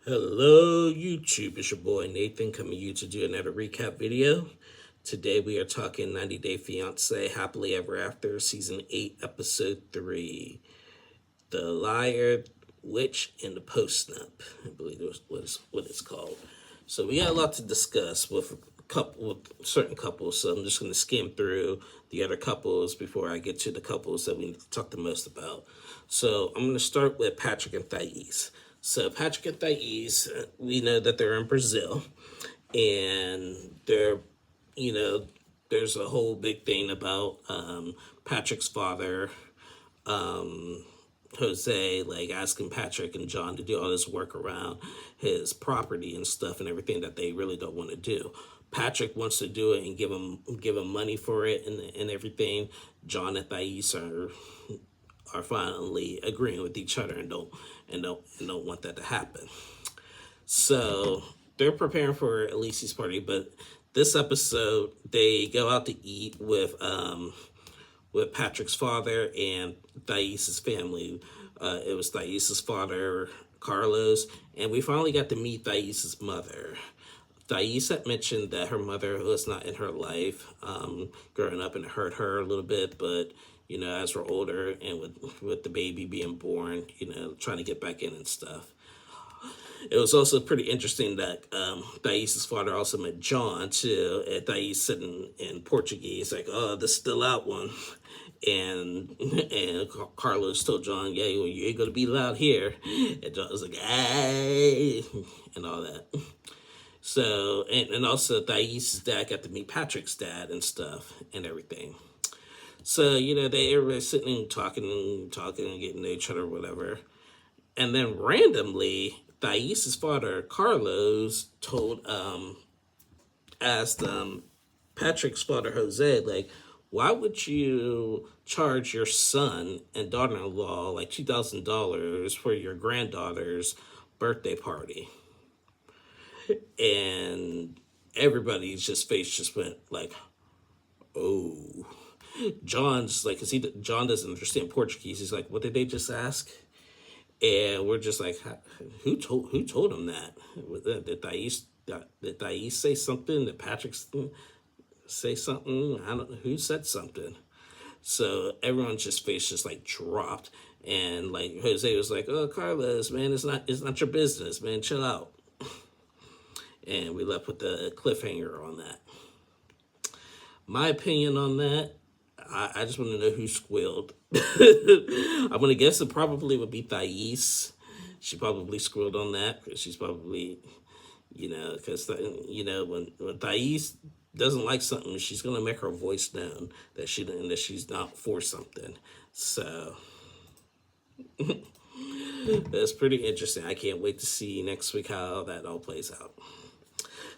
Hello YouTube, it's your boy Nathan coming to you to do another recap video. Today we are talking 90 Day Fiancé Happily Ever After Season 8 Episode 3. The Liar, Witch, and the Postnup. I believe that's what it's called. So we got a lot to discuss with certain couples, so I'm just going to skim through the other couples before I get to the couples that we need to talk the most about. So I'm going to start with Patrick and Thais. So Patrick and Thais, we know that they're in Brazil, and there's a whole big thing about Patrick's father, Jose, like asking Patrick and John to do all this work around his property and stuff and everything that they really don't want to do. Patrick wants to do it and give him money for it and everything. John and Thais are finally agreeing with each other and don't want that to happen. So they're preparing for Elise's party, but this episode they go out to eat with Patrick's father and Thais's family. It was Thais's father, Carlos, and we finally got to meet Thais's mother. Thais had mentioned that her mother was not in her life growing up, and it hurt her a little bit, but as we're older and with the baby being born, trying to get back in and stuff. It was also pretty interesting that Thais's father also met John too, and Thais said in Portuguese, like, "Oh, this is the loud one," and Carlos told John, "Yeah, you ain't gonna be loud here," and John was like, "Hey," and all that. So and also Thais's dad got to meet Patrick's dad and stuff and everything. So they were sitting and talking and getting to each other or whatever, and then randomly Thais's father, Carlos, asked Patrick's father, Jose, like, why would you charge your son and daughter-in-law like $2,000 for your granddaughter's birthday party? And everybody's face just went like, oh. John's like, John doesn't understand Portuguese. He's like, what did they just ask? And we're just like, who told him that? Did Thais say something? Did Patrick say something? I don't know who said something. So everyone's face just like dropped, and like Jose was like, "Oh, Carlos, man, it's not your business, man. Chill out." And we left with the cliffhanger on that. My opinion on that, I just want to know who squealed. I'm going to guess it probably would be Thais. She probably squealed on that because she's probably, because, when Thais doesn't like something, she's going to make her voice known that she's not for something. So that's pretty interesting. I can't wait to see next week how that all plays out.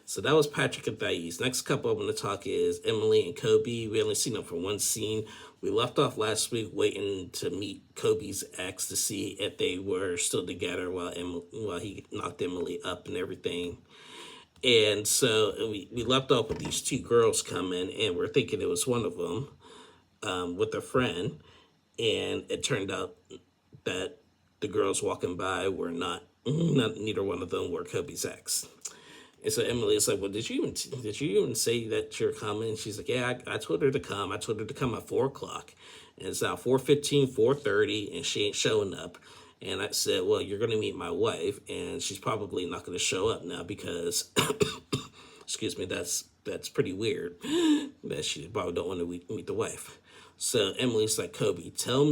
So that was Patrick and Thais. Next couple I'm going to talk is Emily and Kobe. We only seen them for one scene. We left off last week waiting to meet Kobe's ex to see if they were still together while he knocked Emily up and everything. And so we left off with these two girls coming, and we're thinking it was one of them with a friend. And it turned out that the girls walking by were neither one of them were Kobe's ex. And so Emily is like, well, did you even say that you're coming? And she's like, yeah, I told her to come. I told her to come at 4 o'clock. And it's now 4:15, 4:30, and she ain't showing up. And I said, well, you're going to meet my wife, and she's probably not going to show up now because, excuse me, that's pretty weird that she probably don't want to meet the wife. So Emily's like, Kobe, tell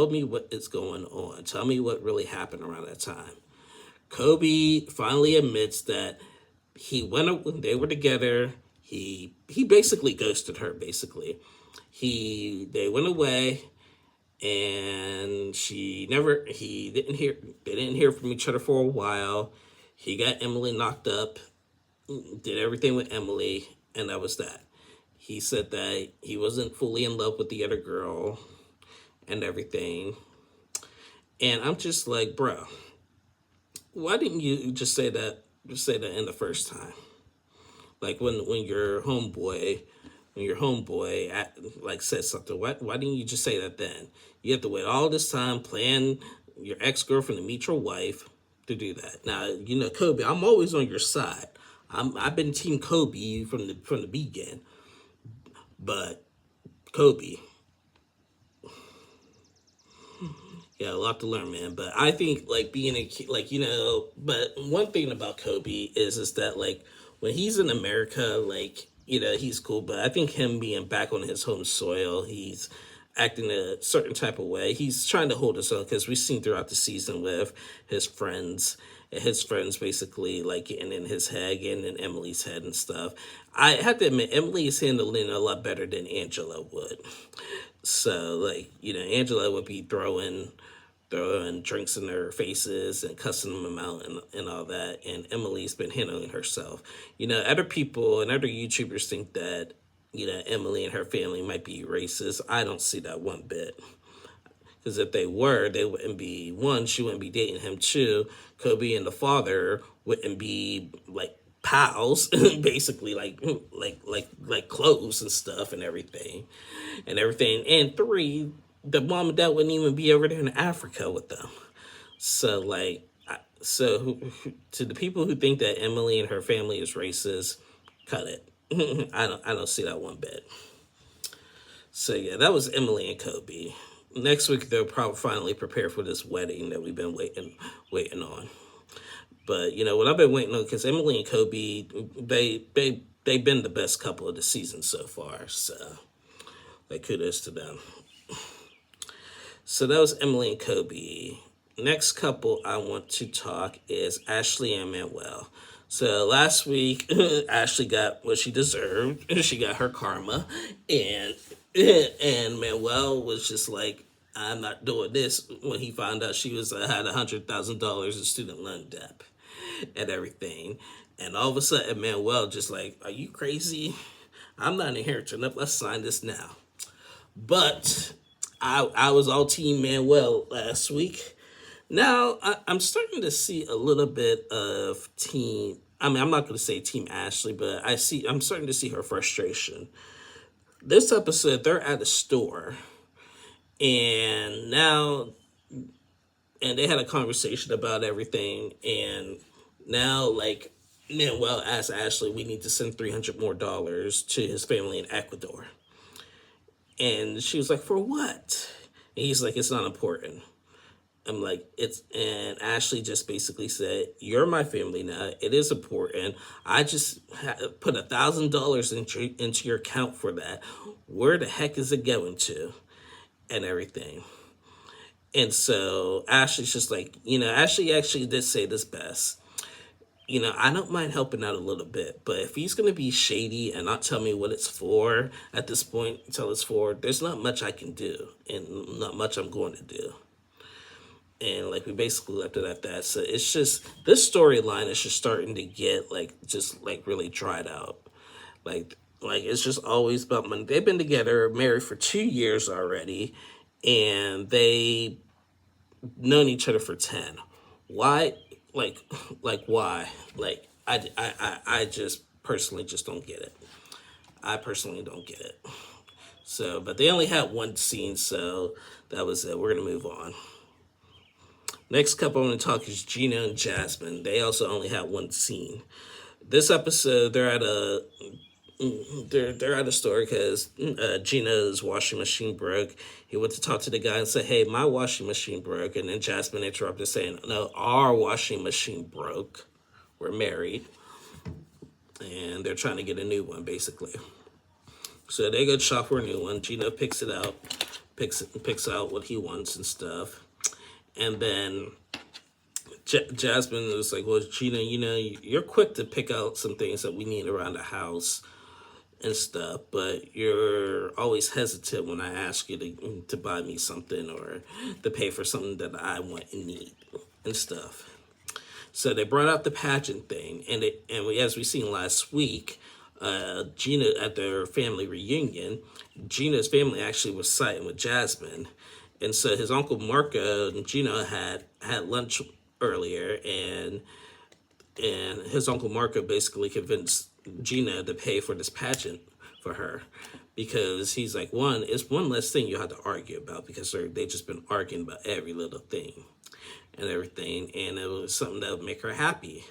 me what is going on. Tell me what really happened around that time. Kobe finally admits that they were together. He basically ghosted her, basically. They went away, and they didn't hear from each other for a while. He got Emily knocked up, did everything with Emily, and that was that. He said that he wasn't fully in love with the other girl and everything. And I'm just like, bro, why didn't you just say that in the first time? Like when your homeboy said something, why didn't you just say that then? You have to wait all this time, plan your ex-girlfriend to meet your wife, to do that. Now, Kobe, I'm always on your side. I've been Team Kobe from the beginning, but Kobe, yeah, a lot to learn, man. But I think like being but one thing about Kobe is that like when he's in America, like he's cool. But I think him being back on his home soil, he's acting a certain type of way. He's trying to hold his own because we've seen throughout the season with his friends. His friends basically like getting in his head, getting in Emily's head and stuff. I have to admit, Emily is handling it a lot better than Angela would. So like Angela would be throwing drinks in their faces and cussing them out and all that. And Emily's been handling herself. Other people and other YouTubers think that, Emily and her family might be racist. I don't see that one bit. Because if they were, they wouldn't be, one, she wouldn't be dating him. Two, Kobe and the father wouldn't be like pals, basically like clothes and stuff and everything. And three, the mom and dad wouldn't even be over there in Africa with them. So to the people who think that Emily and her family is racist, cut it. I don't see that one bit. So yeah, that was Emily and Kobe. Next week they'll probably finally prepare for this wedding that we've been waiting on. But what I've been waiting on, because Emily and Kobe, they've been the best couple of the season so far. So like kudos to them. So that was Emily and Kobe. Next couple I want to talk is Ashley and Manuel. So last week, Ashley got what she deserved. She got her karma. And Manuel was just like, I'm not doing this, when he found out she had $100,000 in student loan debt and everything. And all of a sudden, Manuel just like, are you crazy? I'm not inheriting up. Let's sign this now. But I was all Team Manuel last week. Now, I'm starting to see a little bit of I'm not going to say Team Ashley, but I'm starting to see her frustration. This episode, they're at a store, and they had a conversation about everything, and now, like, Manuel asked Ashley, we need to send $300 more to his family in Ecuador. And she was like, for what? And he's like, it's not important. I'm like, and Ashley just basically said, you're my family now. It is important. I just put $1,000 into your account for that. Where the heck is it going to? And everything. And so Ashley's just like, Ashley actually did say this best. I don't mind helping out a little bit, but if he's going to be shady and not tell me what it's for at this point until it's for, there's not much I can do and not much I'm going to do. And like we basically left it at that. So it's just, this storyline is just starting to get really dried out. Like it's just always about money. They've been together, married for 2 years already, and they known each other for 10. Why? Like why? Like I just personally just don't get it. I personally don't get it. So, but they only had one scene, so that was it. We're gonna move on. Next couple I want to talk is Gina and Jasmine. They also only had one scene. This episode, they're at a store because Gina's washing machine broke. He went to talk to the guy and said, hey, my washing machine broke. And then Jasmine interrupted saying, no, our washing machine broke. We're married. And they're trying to get a new one, basically. So they go shop for a new one. Gina picks it out, picks out what he wants and stuff. And then Jasmine was like, well, Gina, you're quick to pick out some things that we need around the house and stuff, but you're always hesitant when I ask you to buy me something or to pay for something that I want and need and stuff. So they brought out the pageant thing, and as we seen last week, Gina, at their family reunion, Gina's family actually was siding with Jasmine. And so his uncle Marco and Gina had lunch earlier, and his uncle Marco basically convinced Gina to pay for this pageant for her, because he's like, one, it's one less thing you have to argue about, because they just been arguing about every little thing and everything, and it was something that would make her happy.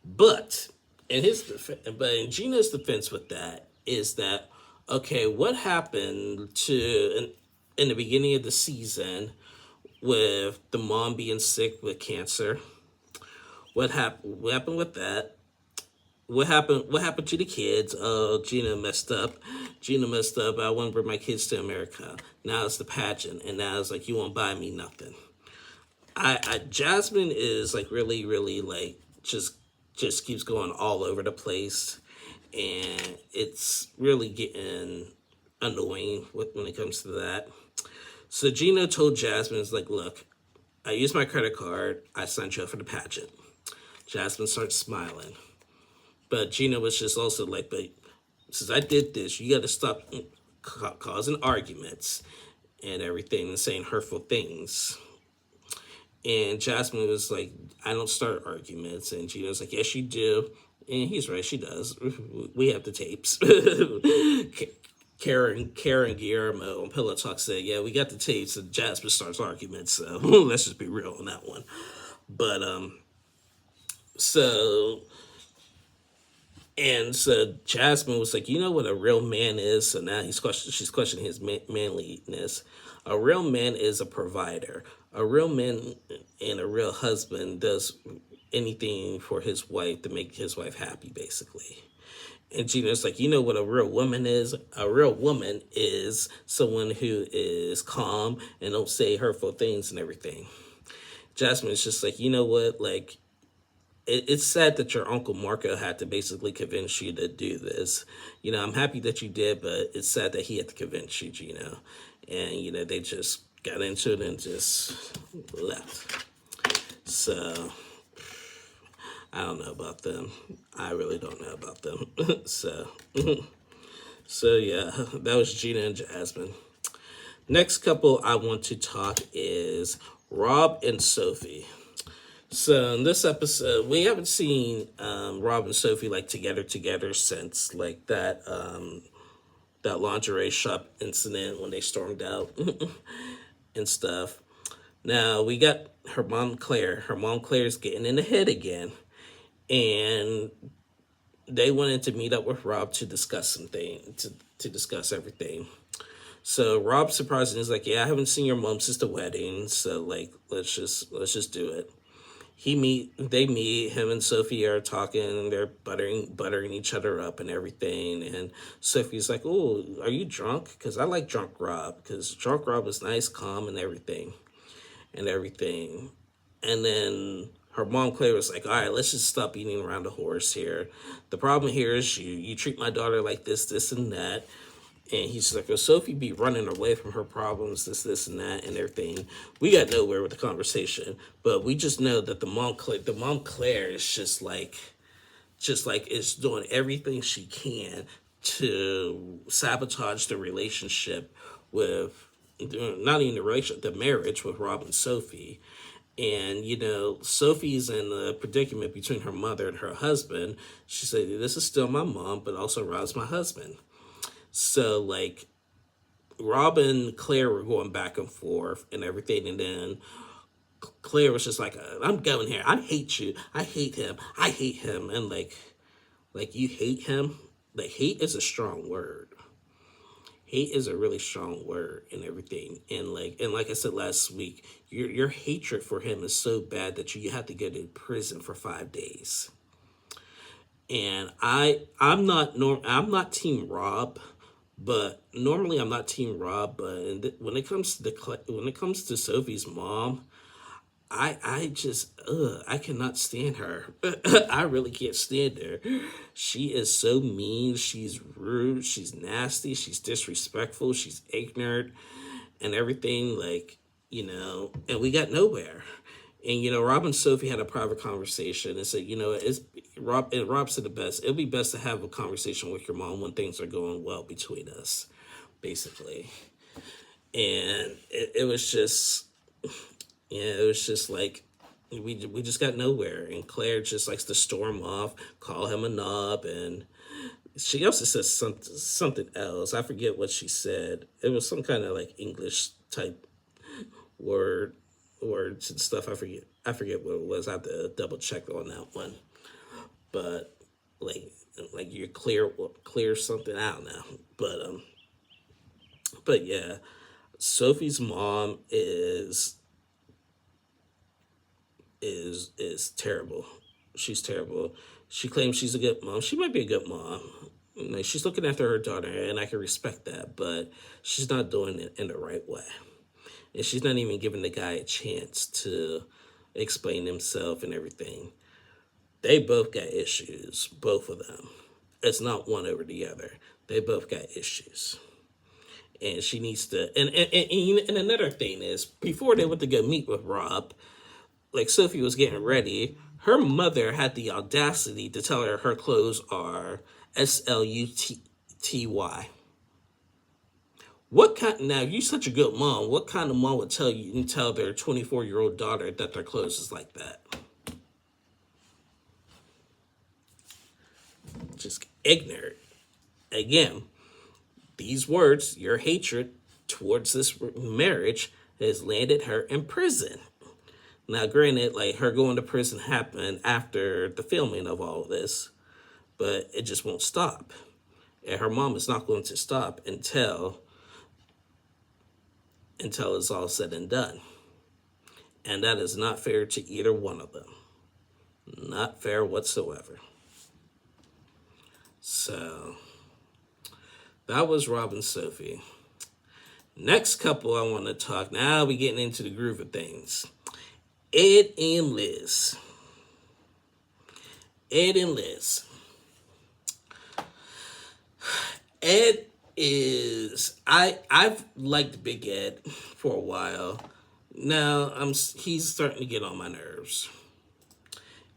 But but in Gina's defense with that is that, okay, what happened in the beginning of the season with the mom being sick with cancer? What happened? What happened with that? What happened? What happened to the kids? Oh, Gina messed up. Gina messed up. I want to bring my kids to America. Now it's the pageant, and now it's like, you won't buy me nothing. Jasmine is like really, really like just keeps going all over the place, and it's really getting annoying when it comes to that. So Gina told Jasmine, "Is like, look, I used my credit card. I signed you up for the pageant." Jasmine starts smiling, but Gina was just also like, "But since I did this, you got to stop causing arguments and everything and saying hurtful things." And Jasmine was like, "I don't start arguments." And Gina was like, "Yes, you do." And he's right, she does. We have the tapes. Karen Guillermo on Pillow Talk said, "Yeah, we got the tapes." And Jasmine starts arguments. So let's just be real on that one. But so Jasmine was like, "You know what a real man is?" So now she's questioning his manliness. A real man is a provider. A real man and a real husband does anything for his wife to make his wife happy, basically. And Gina's like, "You know what a real woman is? A real woman is someone who is calm and don't say hurtful things and everything." Jasmine is just like, "You know what, like, it's sad that your Uncle Marco had to basically convince you to do this. You know, I'm happy that you did, but it's sad that he had to convince you, Gina." And, they just got into it and just left. So, I don't know about them. I really don't know about them. So yeah, that was Gina and Jasmine. Next couple I want to talk is Rob and Sophie. So in this episode, we haven't seen Rob and Sophie like together since like that lingerie shop incident when they stormed out and stuff. Now we got her mom Claire. Her mom Claire's getting in the head again, and they wanted to meet up with Rob to discuss something, to discuss everything. So Rob surprisingly is like, "Yeah, I haven't seen your mom since the wedding, so like let's just do it." They meet, him and Sophie are talking, they're buttering each other up and everything, and Sophie's like, "Oh, are you drunk? Because I like drunk Rob, because drunk Rob is nice, calm, and everything. And then her mom Claire was like, "All right, let's just stop beating around the horse here. The problem here is you treat my daughter like this, and that." And he's like, "Well, Sophie be running away from her problems, this, and that, and everything." We got nowhere with the conversation, but we just know that the mom Claire is just like is doing everything she can to sabotage the relationship with, not even the relationship, the marriage with Rob and Sophie. And, Sophie's in a predicament between her mother and her husband. She said, "This is still my mom, but also Rob's my husband." So, like, Rob and Claire were going back and forth and everything, and then Claire was just like, "I'm going here. I hate you. I hate him. I hate him." And, like, you hate him? Like, hate is a strong word. Hate is a really strong word and everything. And like I said last week, your hatred for him is so bad that you have to go to prison for 5 days. And I'm not Team Rob. But normally I'm not Team Rob, but when it comes to Sophie's mom, I just I cannot stand her. I really can't stand her. She is so mean. She's rude. She's nasty. She's disrespectful. She's ignorant, and everything. Like, and we got nowhere. And Rob and Sophie had a private conversation and said, it's Rob said the best. It'll be best to have a conversation with your mom when things are going well between us, basically. And it was just, like, we just got nowhere. And Claire just likes to storm off, call him a knob, and She also said something else. I forget what she said. It was some kind of like English type word words and stuff. I forget what it was. I have to double check on that one. But like you're clear something out now. But yeah, Sophie's mom is terrible. She's terrible. She claims she's a good mom. She might be a good mom. Like she's looking after her daughter, and I can respect that. But she's not doing it in the right way, and she's not even giving the guy a chance to explain himself and everything. They both got issues, both of them. It's not one over the other. They both got issues, and she needs to. And another thing is, before they went to go meet with Rob, like Sophie was getting ready, her mother had the audacity to tell her clothes are SLUTY. What kind? Now, if you're such a good mom, what kind of mom would tell their 24-year-old daughter that their clothes is like that? Just ignorant. Again, these words, your hatred towards this marriage, has landed her in prison. Now, granted, like her going to prison happened after the filming of all of this, but it just won't stop. And her mom is not going to stop until it's all said and done. And that is not fair to either one of them. Not fair whatsoever. So, that was Rob and Sophie. Next couple I want to talk. Now we getting into the groove of things. Ed and Liz. Ed and Liz. Ed is I've liked Big Ed for a while. Now he's starting to get on my nerves.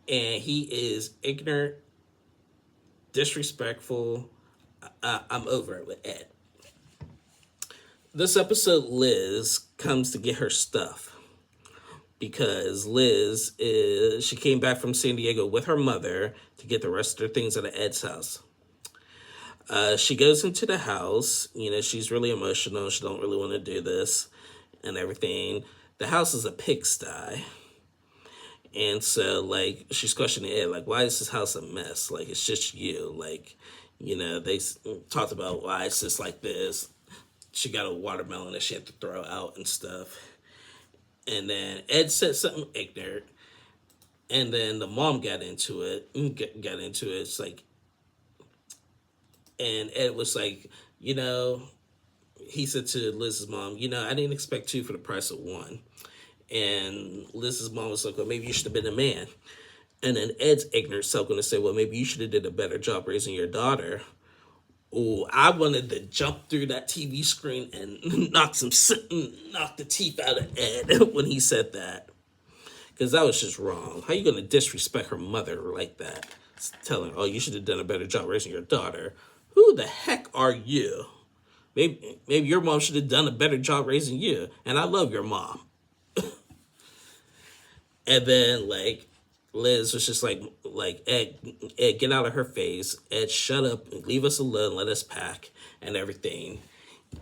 And he is ignorant, disrespectful. I'm over it with Ed. This episode, Liz comes to get her stuff because she came back from San Diego with her mother to get the rest of her things at Ed's house. She goes into the house. She's really emotional. She don't really want to do this and everything. The house is a pigsty. And so, like, she's questioning Ed, like, why is this house a mess? Like, it's just you. Like, they talked about why it's just like this. She got a watermelon that she had to throw out and stuff. And then Ed said something ignorant. And then the mom got into it. It's like, and Ed was like, he said to Liz's mom, I didn't expect two for the price of one. And Liz's mom was like, well, maybe you should have been a man. And then Ed's ignorant self going to say, well, maybe you should have did a better job raising your daughter. Oh, I wanted to jump through that TV screen and knock the teeth out of Ed when he said that. Because that was just wrong. How you going to disrespect her mother like that? Telling her, oh, you should have done a better job raising your daughter. Who the heck are you? Maybe your mom should have done a better job raising you. And I love your mom. And then, like, Liz was just like Ed, get out of her face. Ed, shut up and leave us alone. Let us pack and everything.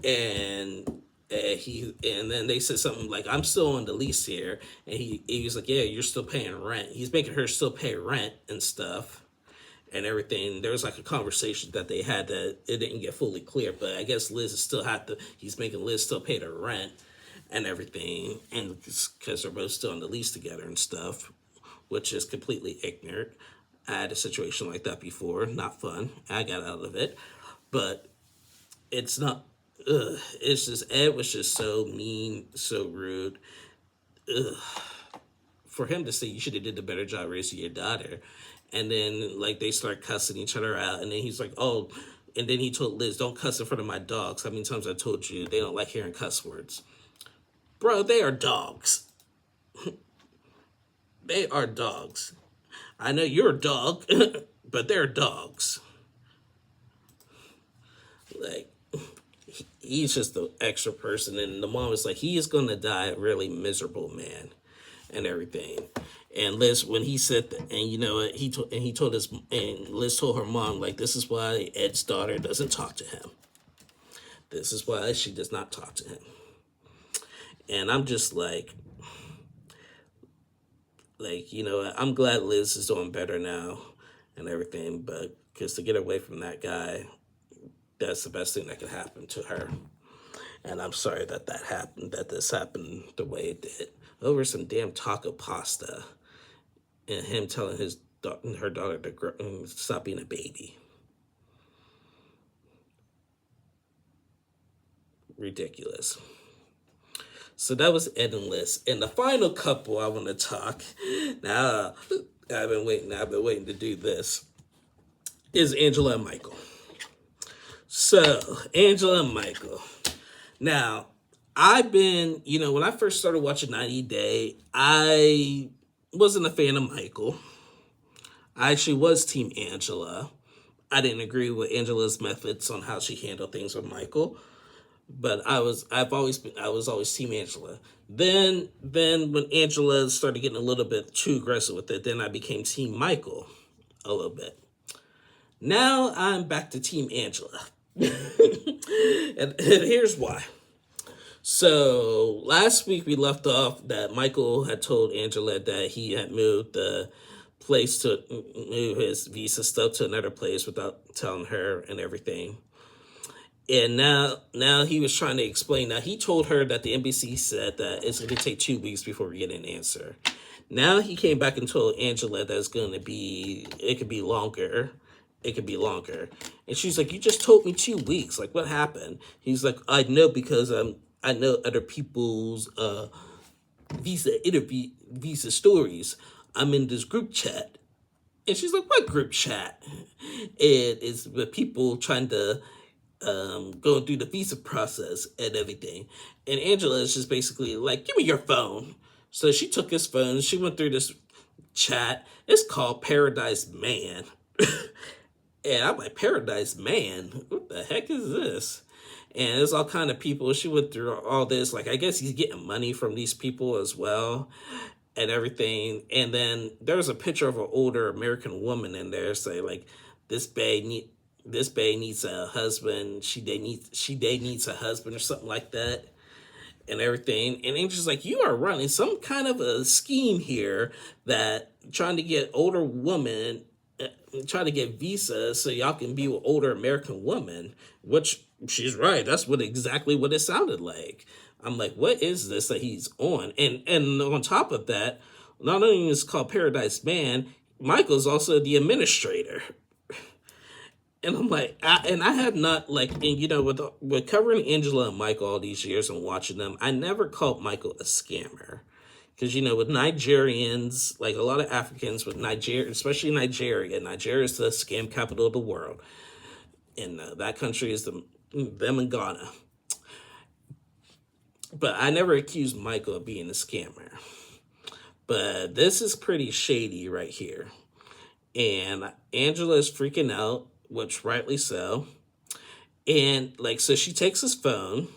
And then they said something like, I'm still on the lease here. And he was like, yeah, you're still paying rent. He's making her still pay rent and stuff and everything. There was like a conversation that they had that it didn't get fully clear, but I guess he's making Liz still pay the rent and everything. And because they're both still on the lease together and stuff, which is completely ignorant. I had a situation like that before. Not fun. I got out of it. But it's not... It's just... Ed was just so mean, so rude. For him to say you should have did a better job raising your daughter. And then, like, they start cussing each other out. And then he's like, oh... And then he told Liz, don't cuss in front of my dogs. How many times I told you they don't like hearing cuss words? Bro, they are dogs. They are dogs. I know you're a dog, but they're dogs. Like, he's just an extra person. And the mom was like, he is going to die a really miserable man and everything. And Liz, when he said that, and you know what, he told his, and Liz told her mom, like, this is why Ed's daughter doesn't talk to him. This is why she does not talk to him. And I'm just like, you know, I'm glad Liz is doing better now and everything, but because to get away from that guy, that's the best thing that could happen to her. And I'm sorry that happened, that this happened the way it did. Over some damn taco pasta and him telling her daughter to stop being a baby. Ridiculous. So that was Ed and Liz. And the final couple I want to talk, now I've been waiting to do this, is Angela and Michael. So, Angela and Michael. Now, I've been, you know, when I first started watching 90 Day, I wasn't a fan of Michael. I actually was Team Angela. I didn't agree with Angela's methods on how she handled things with Michael, but I was always Team Angela. Then when Angela started getting a little bit too aggressive with it, then I became Team Michael a little bit. Now I'm back to Team Angela. and here's why. So last week we left off that Michael had told Angela that he had moved the place to move his visa stuff to another place without telling her and everything. And now he was trying to explain. Now he told her that the embassy said that it's going to take 2 weeks before we get an answer. Now he came back and told Angela that it could be longer. It could be longer. And she's like, you just told me 2 weeks. Like, what happened? He's like, I know because I know other people's visa stories. I'm in this group chat. And she's like, what group chat? It is with people trying to go through the visa process and everything. And Angela is just basically like, give me your phone. So she took his phone. She went through this chat. It's called Paradise Man. And I'm like, Paradise Man? What the heck is this? And there's all kind of people. She went through all this. Like, I guess he's getting money from these people as well and everything. And then there's a picture of an older American woman in there saying, like, this bae needs a husband. She needs a husband or something like that and everything. And Angel's like, you are running some kind of a scheme here that trying to get older women, trying to get visas so y'all can be with older American women, which she's right. That's exactly what it sounded like. I'm like, what is this that he's on? And on top of that, not only is it called Paradise Man, Michael's also the administrator. And I'm like, I have not, like, and you know, with covering Angela and Michael all these years and watching them, I never called Michael a scammer. Because, you know, with Nigerians, like a lot of Africans with Nigeria, especially Nigeria is the scam capital of the world. And that country is them and Ghana. But I never accused Michael of being a scammer. But this is pretty shady right here. And Angela is freaking out, which rightly so. And, like, so she takes his phone.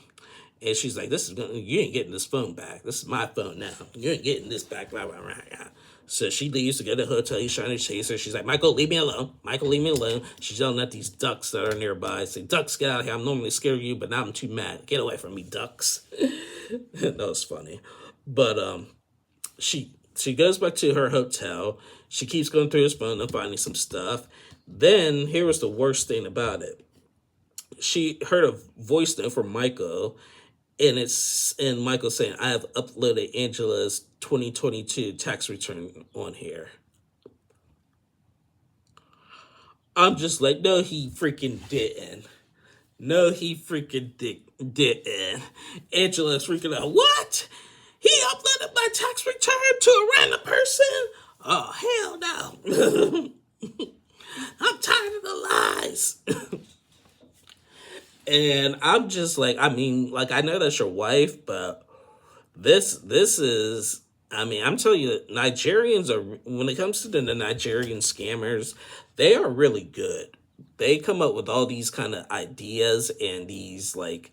And she's like, you ain't getting this phone back. This is my phone now. You ain't getting this back. Blah, blah, blah, blah. So she leaves to go to the hotel. He's trying to chase her. She's like, Michael, leave me alone. Michael, leave me alone. She's yelling at these ducks that are nearby. Saying, ducks, get out of here. I'm normally scared of you, but now I'm too mad. Get away from me, ducks. That was funny. But she goes back to her hotel. She keeps going through his phone and finding some stuff. Then, here was the worst thing about it. She heard a voice note from Michael. And Michael saying, I have uploaded Angela's 2022 tax return on here. I'm just like, no, he freaking didn't. No, he freaking didn't. Angela's freaking out. What? He uploaded my tax return to a random person? Oh, hell no. I'm tired of the lies. And I'm just like, I mean, like, I know that's your wife, but this is, I mean, I'm telling you, Nigerians are, when it comes to the Nigerian scammers, they are really good. They come up with all these kind of ideas and these, like,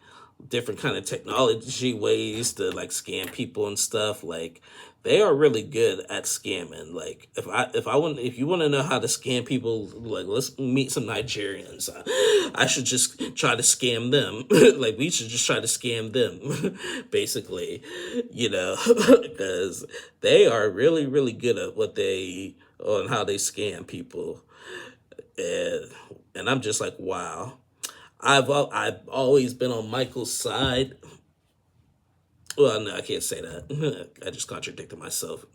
different kind of technology ways to, like, scam people and stuff. Like, they are really good at scamming. Like if you want to know how to scam people, like let's meet some Nigerians. I should just try to scam them. Like we should just try to scam them, basically, because they are really really good at what they on how they scam people, and I'm just like wow. I've always been on Michael's side. Well, no, I can't say that. I just contradicted myself.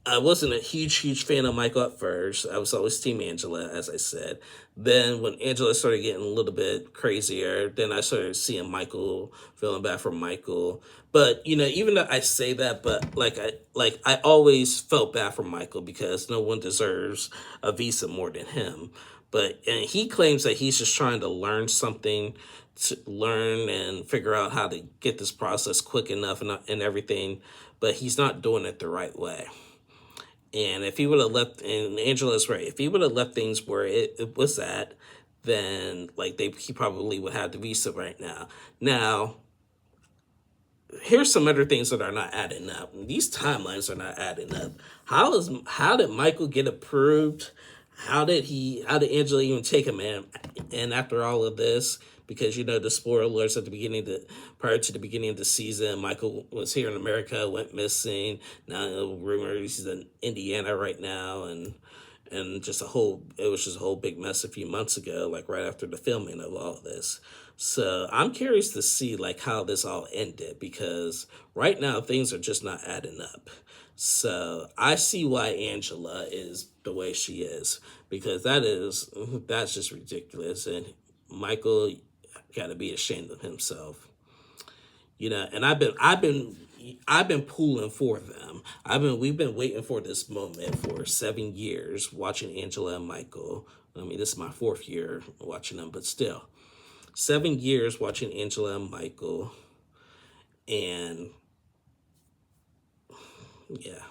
I wasn't a huge fan of Michael at first. I was always Team Angela, as I said. Then when Angela started getting a little bit crazier, then I started seeing Michael, feeling bad for Michael. But even though I say that, but I always felt bad for Michael because no one deserves a visa more than him. And he claims that he's just trying to learn something, to learn and figure out how to get this process quick enough and everything, but he's not doing it the right way. And if he would have left, and Angela's right, if he would have left things where it was at, then he probably would have the visa right now. Now, here's some other things that are not adding up. These timelines are not adding up. How did Michael get approved? How did Angela even take him in? And after all of this, because the spoilers at the beginning, prior to the beginning of the season, Michael was here in America, went missing. Now rumors he's in Indiana right now, and it was just a whole big mess a few months ago, like right after the filming of all of this. So I'm curious to see how this all ended, because right now things are just not adding up. So I see why Angela is the way she is, because that's just ridiculous. And Michael got to be ashamed of himself, And I've been pulling for them. We've been waiting for this moment for 7 years, watching Angela and Michael. I mean, this is my 4th year watching them, but still, 7 years watching Angela and Michael, and yeah,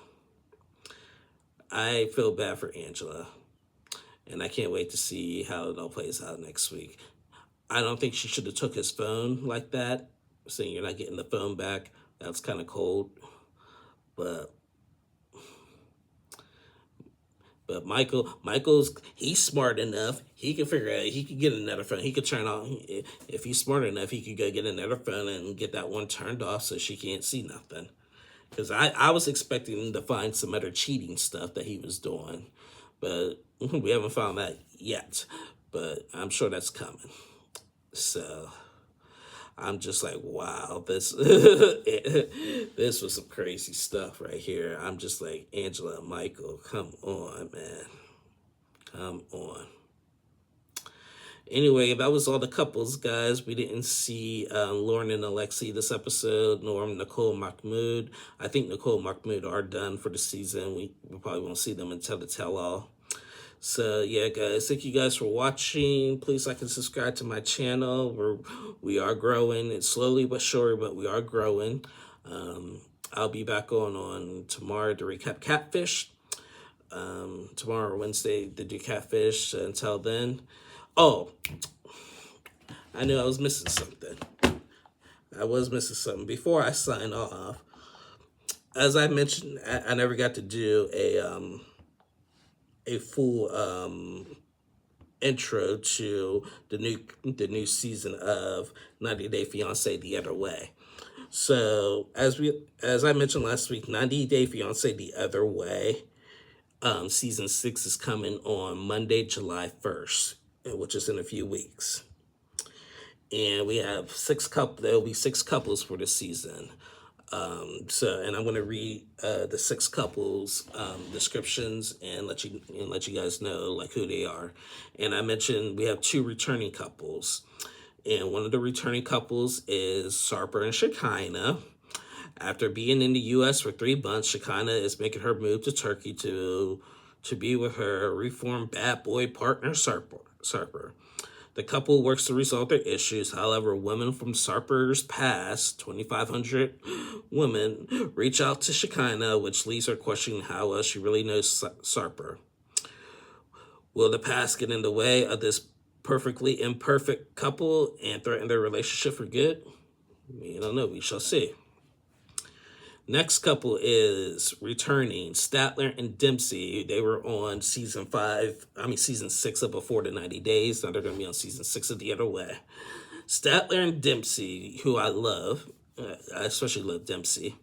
I feel bad for Angela, and I can't wait to see how it all plays out next week. I don't think she should have took his phone like that, saying you're not getting the phone back. That's kind of cold, but he's smart enough. He can figure out. He could get another phone. He could turn on. If he's smart enough, he could go get another phone and get that one turned off so she can't see nothing. Because I was expecting him to find some other cheating stuff that he was doing, but we haven't found that yet. But I'm sure that's coming. So I'm just like, wow, this this was some crazy stuff right here. I'm just like, Angela and Michael, come on, man. Come on. Anyway, that was all the couples, guys. We didn't see Lauren and Alexi this episode, nor Nicole Mahmoud. I think Nicole and Mahmoud are done for the season. We probably won't see them until the tell-all. So, yeah, guys, thank you guys for watching. Please like and subscribe to my channel. We are growing. It's slowly but surely, but we are growing. I'll be back on tomorrow to recap Catfish. Tomorrow or Wednesday to do Catfish. Until then. Oh, I knew I was missing something. Before I sign off, as I mentioned, I never got to do a full intro to the new season of 90 Day Fiancé The Other Way. So as I mentioned last week, 90 Day Fiancé The Other Way, season 6 is coming on Monday, July 1st. Which is in a few weeks. And we have there'll be 6 couples for this season. And I'm going to read the 6 couples descriptions and let you guys know who they are. And I mentioned we have 2 returning couples. And one of the returning couples is Sarper and Shekinah. After being in the U.S. for 3 months, Shekinah is making her move to Turkey to be with her reformed bad boy partner, Sarper. The couple works to resolve their issues. However, women from Sarper's past, 2,500 women, reach out to Shekinah, which leaves her questioning how well she really knows Sarper. Will the past get in the way of this perfectly imperfect couple and threaten their relationship for good? I don't know. We shall see. Next couple is returning Statler and Dempsey. They were on season 6 of Before the 90 Days. Now they're going to be on season 6 of The Other Way. Statler and Dempsey, who I love, I especially love Dempsey,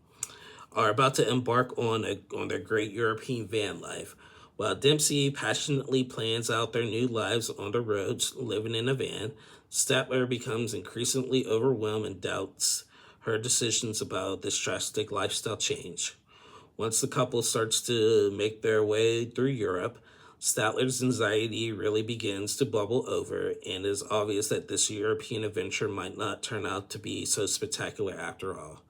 are about to embark on their great European van life. While Dempsey passionately plans out their new lives on the roads, living in a van, Statler becomes increasingly overwhelmed and doubts her decisions about this drastic lifestyle change. Once the couple starts to make their way through Europe, Statler's anxiety really begins to bubble over, and it is obvious that this European adventure might not turn out to be so spectacular after all.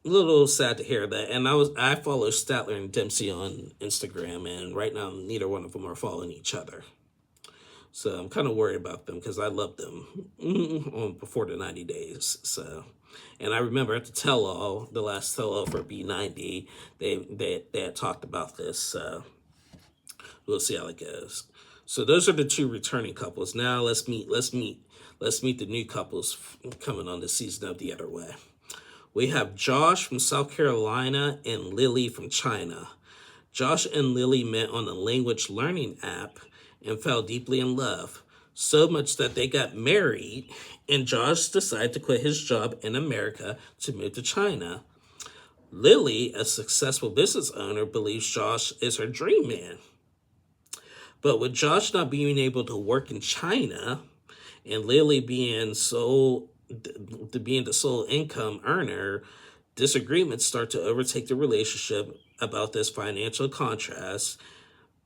A little sad to hear that. And I follow Statler and Dempsey on Instagram, and right now neither one of them are following each other. So I'm kind of worried about them because I love them on Before the 90 Days. So, and I remember at the last tell-all for B90, they had talked about this. So we'll see how it goes. So those are the two returning couples. Now let's meet the new couples coming on this season of The Other Way. We have Josh from South Carolina and Lily from China. Josh and Lily met on a language learning app and fell deeply in love, so much that they got married, and Josh decided to quit his job in America to move to China. Lily, a successful business owner, believes Josh is her dream man. But with Josh not being able to work in China and Lily being the sole income earner, disagreements start to overtake the relationship. About this financial contrast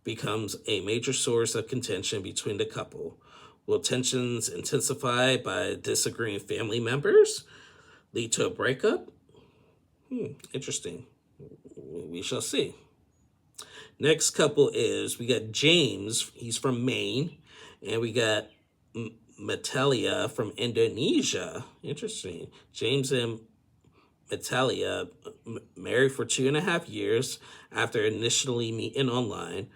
becomes a major source of contention between the couple. Will tensions intensify by disagreeing family members lead to a breakup? Interesting. We shall see. Next couple is, we got James, he's from Maine, and we got Metalia from Indonesia. Interesting. James and Metalia married for 2.5 years after initially meeting online,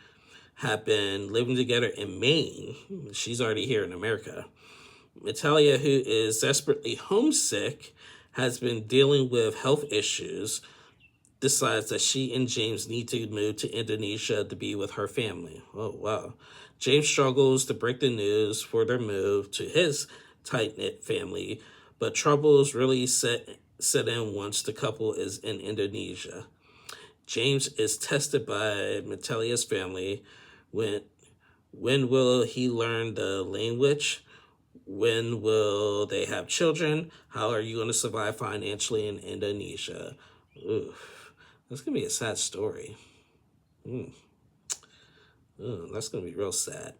have been living together in Maine. She's already here in America. Metalia, who is desperately homesick, has been dealing with health issues, decides that she and James need to move to Indonesia to be with her family. Oh, wow. James struggles to break the news for their move to his tight-knit family, but troubles really set in once the couple is in Indonesia. James is tested by Metalia's family. When will he learn the language? When will they have children? How are you going to survive financially in Indonesia? Oof. That's going to be a sad story. That's going to be real sad.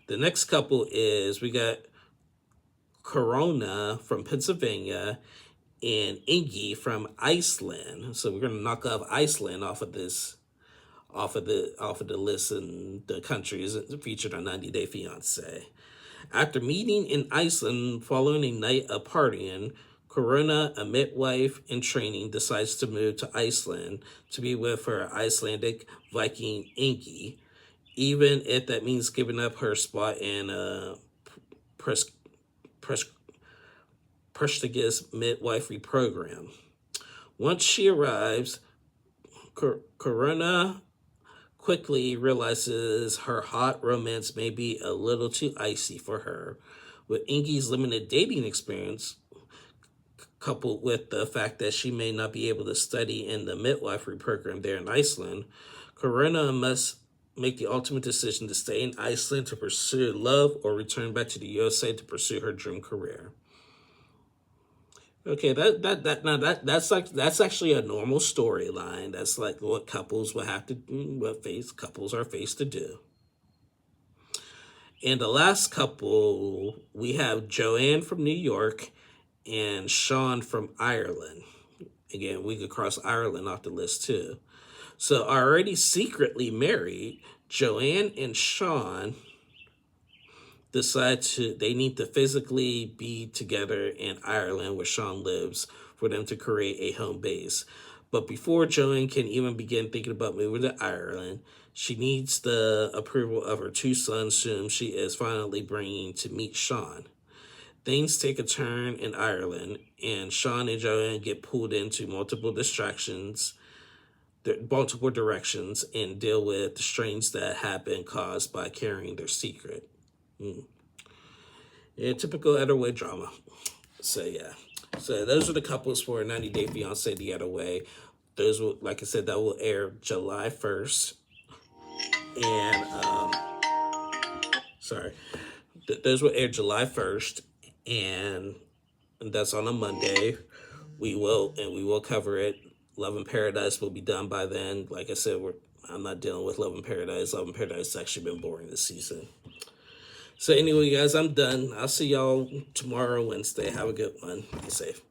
The next couple is, we got Corona from Pennsylvania and Ingi from Iceland. So we're going to knock off Iceland off of the list, and the countries featured on 90 Day Fiancé. After meeting in Iceland following a night of partying, Corona, a midwife in training, decides to move to Iceland to be with her Icelandic Viking Ingi, even if that means giving up her spot in a prestigious midwifery program. Once she arrives, Corona quickly realizes her hot romance may be a little too icy for her. With Ingi's limited dating experience, coupled with the fact that she may not be able to study in the midwifery program there in Iceland, Corona must make the ultimate decision to stay in Iceland to pursue love or return back to the USA to pursue her dream career. Okay, that's actually a normal storyline. That's like what couples will have to do, couples are faced to do. And the last couple, we have Joanne from New York and Sean from Ireland. Again, we could cross Ireland off the list too. So already secretly married, Joanne and Sean decide they need to physically be together in Ireland where Sean lives for them to create a home base. But before Joanne can even begin thinking about moving to Ireland, she needs the approval of her two sons, whom she is finally bringing to meet Sean. Things take a turn in Ireland, and Sean and Joanne get pulled into multiple directions, and deal with the strains that happen caused by carrying their secret. Yeah, typical Getaway drama. So yeah. So those are the couples for 90 Day Fiancé The Getaway. Those will, like I said, that will air July 1st. And sorry. Those will air July 1st, and that's on a Monday. We will cover it. Love in Paradise will be done by then. Like I said, I'm not dealing with Love in Paradise. Love in Paradise has actually been boring this season. So anyway, guys, I'm done. I'll see y'all tomorrow, Wednesday. Have a good one. Be safe.